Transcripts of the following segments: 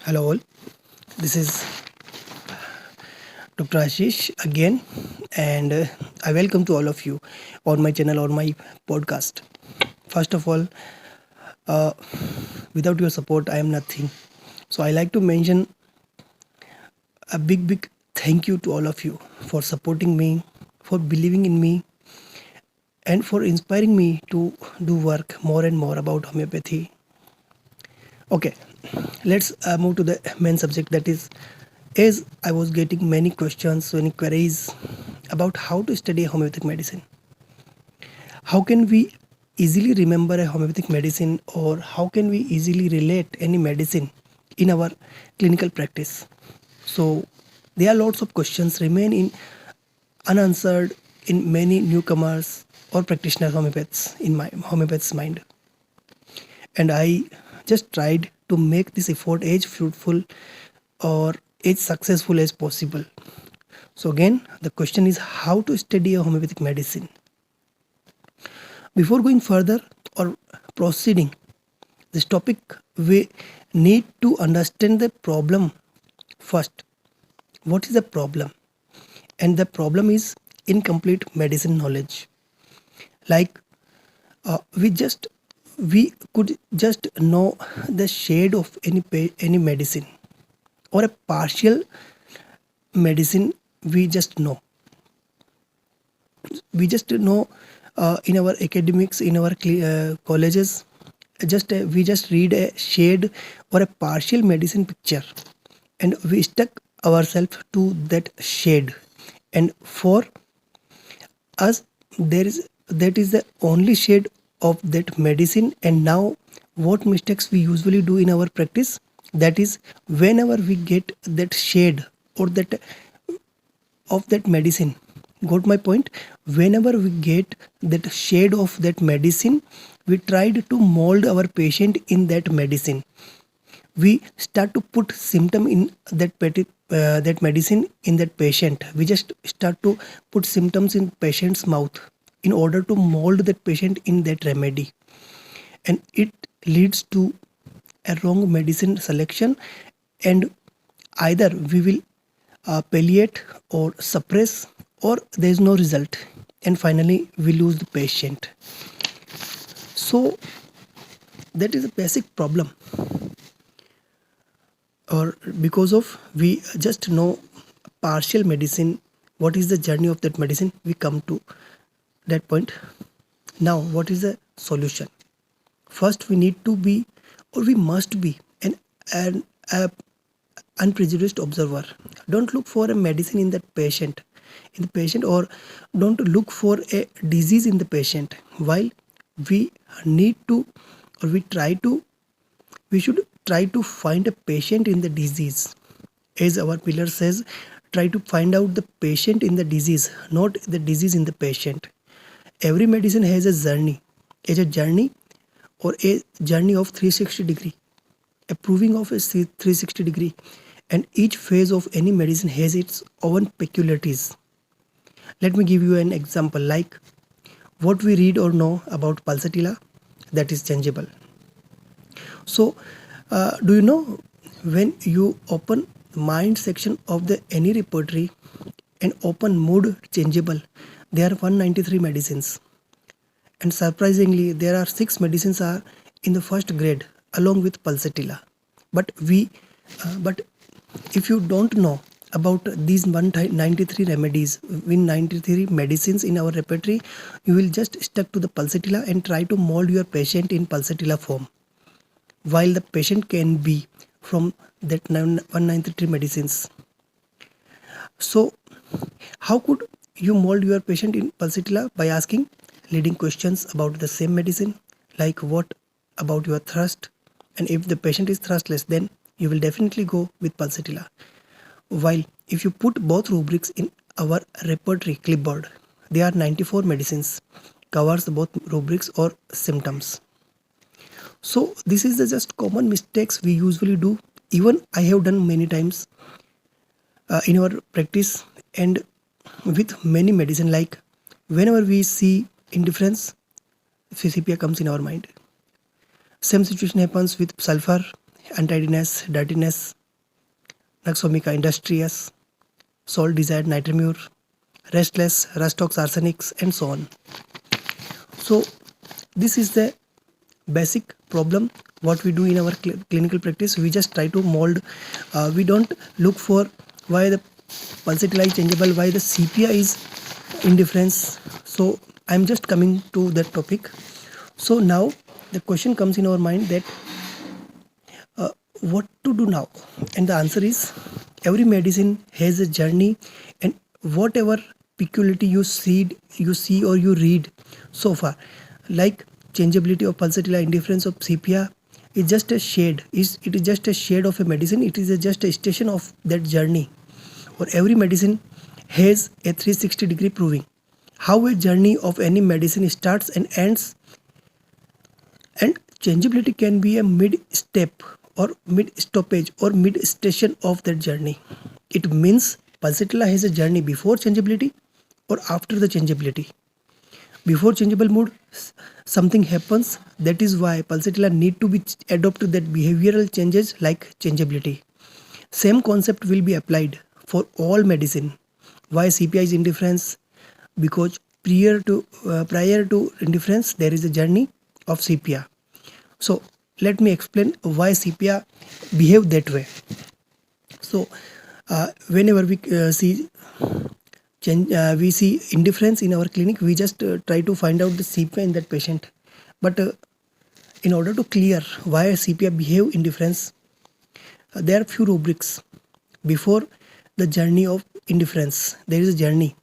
Hello all, this is Dr. Ashish again, and I welcome to all of you on my channel or my podcast. First of all, uh, without your support, I am nothing. So I like to mention a big thank you to all of you for supporting me, for believing in me, and for inspiring me to do work more and more about homeopathy. Okay, let's move to the main subject, that is, as I was getting many questions, many queries about how to study homeopathic medicine. How can we easily remember a homeopathic medicine, or how can we easily relate any medicine in our clinical practice? So there are lots of questions remain in unanswered in many newcomers or practitioner homeopaths in my homeopath's mind. And I just tried to make this effort as fruitful or as successful as possible. So again, the question is how to study a homeopathic medicine. Before going further or proceeding this topic, we need to understand the problem first. What is the problem? And the problem is incomplete medicine knowledge. Like we could just know the shade of any medicine, or a partial medicine. We just know in our academics, in our colleges, just we just read a shade or a partial medicine picture, and we stuck ourselves to that shade, and for us that is the only shade of that medicine. And now what mistakes we usually do in our practice, that is, whenever we get that shade or that of that medicine, got my point? Whenever we get that shade of that medicine, we tried to mold our patient in that medicine. We start to put symptom in that medicine in that patient. We just start to put symptoms in patient's mouth in order to mold that patient in that remedy, and it leads to a wrong medicine selection, and either we will palliate or suppress, or there is no result, and finally we lose the patient. So that is a basic problem, or because of we just know partial medicine, what is the journey of that medicine, we come to that point. Now what is the solution? First we need to be, or we must be, an a unprejudiced observer. Don't look for a medicine in the patient, or don't look for a disease in the patient. While we need to, or we should try to find a patient in the disease. As our pillar says, try to find out the patient in the disease, not the disease in the patient. Every medicine has a journey, or a journey of 360 degree, a proving of a 360 degree, and each phase of any medicine has its own peculiarities. Let me give you an example, like what we read or know about pulsatilla, that is changeable. So do you know, when you open mind section of the any repertory and open mood changeable, there are 193 medicines, and surprisingly there are 6 medicines are in the first grade along with pulsatilla. But if you don't know about these 193 remedies, in 93 medicines in our repertory, you will just stuck to the pulsatilla and try to mold your patient in pulsatilla form, while the patient can be from that 193 medicines. So how could you mold your patient in pulsatilla? By asking leading questions about the same medicine, like what about your thirst, and if the patient is thirstless, then you will definitely go with pulsatilla. While if you put both rubrics in our repertory clipboard, there are 94 medicines, covers both rubrics or symptoms. So this is the just common mistakes we usually do. Even I have done many times in our practice, and with many medicine, like whenever we see indifference, CCPA comes in our mind. Same situation happens with sulfur, untidiness, dirtiness, Naxomica industrious, salt desired nitromure, restless, rustox arsenics, and so on. So this is the basic problem what we do in our clinical practice. We just try to mold. We don't look for why the pulsatilla is changeable, why the sepia is indifference. So I'm just coming to that topic. So now the question comes in our mind that what to do now, and the answer is every medicine has a journey, and whatever peculiarity you see or you read so far, like changeability of pulsatilla, indifference of sepia, is just a shade. It is just a shade of a medicine. It is just a station of that journey. Or every medicine has a 360-degree proving how a journey of any medicine starts and ends, and changeability can be a mid step or mid stoppage or mid station of that journey. It means pulsatilla has a journey before changeability or after the changeability. Before changeable mood, something happens. That is why pulsatilla need to be adopted that behavioral changes like changeability. Same concept will be applied for all medicine. Why sepia is indifference? Because prior to indifference there is a journey of sepia. So let me explain why sepia behave that way. So whenever we see indifference in our clinic, we just try to find out the sepia in that patient. But in order to clear why sepia behave indifference, there are few rubrics before the journey of indifference. There is a journey.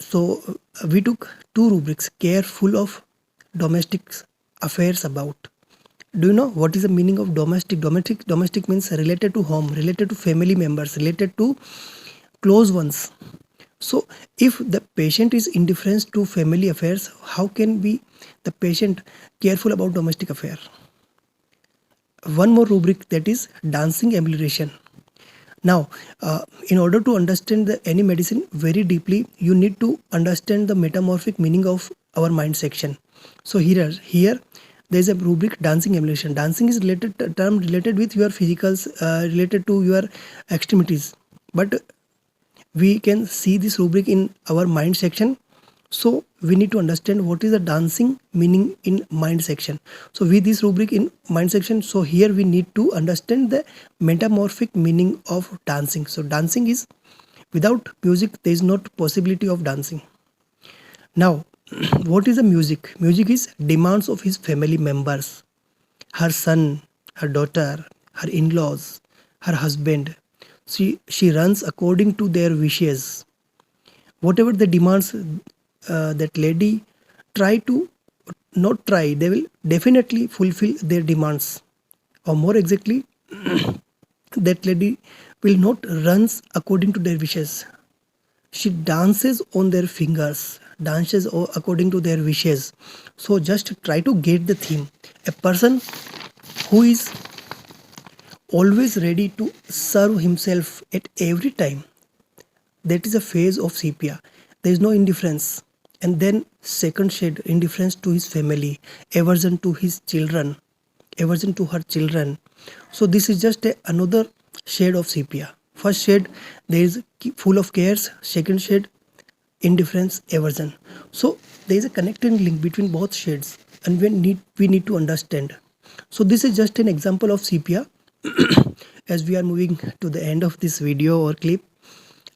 So we took two rubrics: careful of domestic affairs about. Do you know what is the meaning of domestic? Domestic means related to home, related to family members, related to close ones. So if the patient is indifferent to family affairs, how can be the patient careful about domestic affair? One more rubric, that is dancing amelioration. Now, in order to understand any medicine very deeply, you need to understand the metamorphic meaning of our mind section. So here there is a rubric, dancing amelioration. Dancing is term related with your physicals, related to your extremities. But we can see this rubric in our mind section. So we need to understand what is the dancing meaning in mind section. So with this rubric in mind section, so here we need to understand the metamorphic meaning of dancing. So dancing is, without music there is not possibility of dancing. Now what is the music? Music is demands of his family members, her son, her daughter, her in-laws, her husband. She runs according to their wishes. Whatever the demands, that lady they will definitely fulfill their demands. Or more exactly, that lady will not runs according to their wishes. She dances on their fingers, dances according to their wishes. So just try to get the theme. A person who is always ready to serve himself at every time, that is a phase of sepia. There is no indifference. And then second shade, indifference to his family, aversion to his children, aversion to her children. So this is just another shade of sepia. First shade, there is full of cares. Second shade, indifference, aversion. So there is a connecting link between both shades, and we need to understand. So this is just an example of sepia. As we are moving to the end of this video or clip,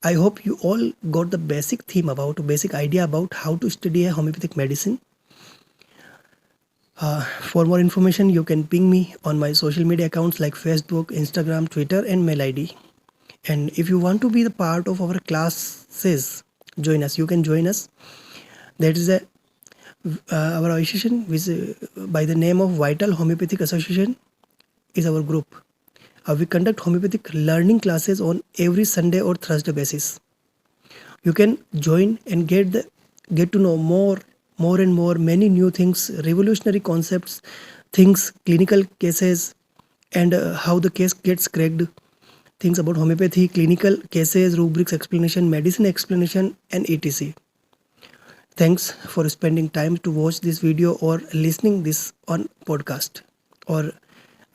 I hope you all got the basic idea about how to study a homeopathic medicine. For more information, you can ping me on my social media accounts like Facebook, Instagram, Twitter, and mail ID. And if you want to be the part of our classes, join us. You can join us. That is our association, which by the name of Vital Homeopathic Association, is our group. We conduct homeopathic learning classes on every Sunday or Thursday basis. You can join and get to know more and more, many new things, revolutionary concepts, things, clinical cases, and how the case gets cracked, things about homeopathy, clinical cases, rubrics explanation, medicine explanation, and etc. Thanks for spending time to watch this video or listening this on podcast, or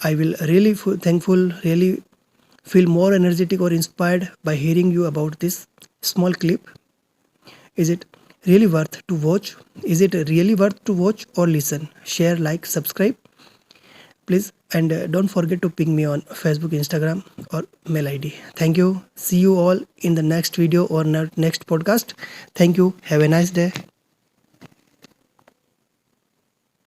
I will really thankful, really feel more energetic or inspired by hearing you about this small clip. Is it really worth to watch? Is it really worth to watch or listen? Share, like, subscribe, please, and don't forget to ping me on Facebook, Instagram, or mail ID. Thank you. See you all in the next video or next podcast. Thank you. Have a nice day.